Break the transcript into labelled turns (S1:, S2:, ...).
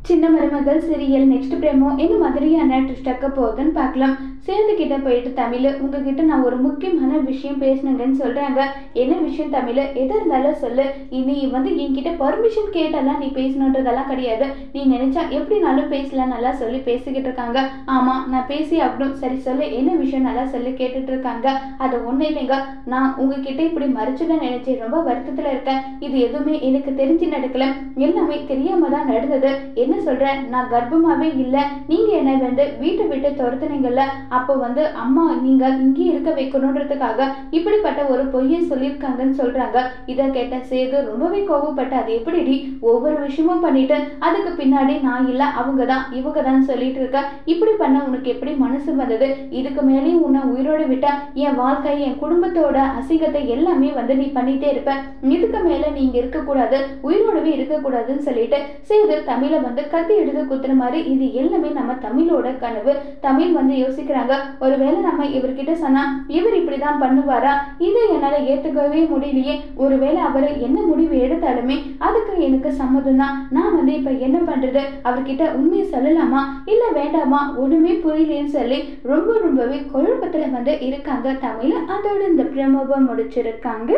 S1: சின்ன மருமகள் serial next பிரேமோ இந்த மாதிரியான ட்விஸ்ட் ஆக்க போகுதுன்னு பார்க்கலாம். சேது கிட்ட போயிட்டு தமிழ் உங்ககிட்ட நான் ஒரு முக்கியமான விஷயம் பேசணுங்கன்னு சொல்றாங்க. என்ன விஷயம் தமிழ்? எதா இருந்தாலும் சொல்லு. இனி என்கிட்ட பர்மிஷன் கேட்டெல்லாம் நீ பேசணுன்றதெல்லாம் கிடையாது. நீ நினைச்சா எப்படினாலும் பேசலாம் நல்லா சொல்லி பேசிக்கிட்டு இருக்காங்க. ஆமா நான் பேசி ஆகணும். சரி சொல்லு என்ன விஷயம் நல்லா சொல்லி கேட்டுட்டு இருக்காங்க. அது ஒண்ணு இல்லைங்க, நான் உங்ககிட்ட இப்படி மறைச்சுதான் நினைச்சேன். ரொம்ப வருத்தத்துல இருக்கேன். இது எதுவுமே எனக்கு தெரிஞ்சு நடக்கல, எல்லாமே தெரியாம தான் நடந்தது. என்ன சொல்றேன், நான் கர்ப்பமாவே இல்ல. நீங்க என்ன வீட்டை விட்டு துரத்துனீங்கல்ல, அப்போ அம்மா நீங்க இங்கே இருக்க வைக்கணுன்றதுக்காக இப்படிப்பட்ட ஒரு பொய்யை சொல்லியிருக்காங்கன்னு சொல்றாங்க. இதை கேட்ட சேது ரொம்பவே கோவப்பட்டு, அது எப்படிடி ஒவ்வொரு விஷயமும் பண்ணிட்டு அதுக்கு பின்னாடி நான் இல்ல அவங்கதான் இவங்கதான் சொல்லிட்டு இருக்க, இப்படி பண்ண உனக்கு எப்படி மனசு வந்தது? இதுக்கு மேலேயும் உன்னை உயிரோடு விட்டா என் வாழ்க்கை என் குடும்பத்தோட அசிங்கத்தை எல்லாமே நீ பண்ணிட்டே இருப்ப. இதுக்கு மேல நீங்க இருக்கக்கூடாது, உயிரோடவே இருக்கக்கூடாதுன்னு சொல்லிட்டு சேது தமிழை கத்தி எடுத்து குத்துற மாதிரி. இது எல்லாமே நம்ம தமிழோட கனவு. தமிழ் யோசிக்கிறாங்க, ஒருவேளை நம்ம இவர்கிட்ட சொன்னா இவர் இப்படிதான் பண்ணுவாரா? இதை என்னால ஏத்துக்கவே முடியலையே. ஒருவேளை அவர் என்ன முடிவு எடுத்தாலுமே அதுக்கு எனக்கு சம்மதம் தான். நான் இப்ப என்ன பண்றது? அவர்கிட்ட உண்மையை சொல்லலாமா இல்ல வேண்டாமா ஒண்ணுமே புரியலன்னு சொல்லி ரொம்பவே குழப்பத்துல இருக்காங்க தமிழ். அதோட இந்த பிரமோவை முடிச்சிருக்காங்க.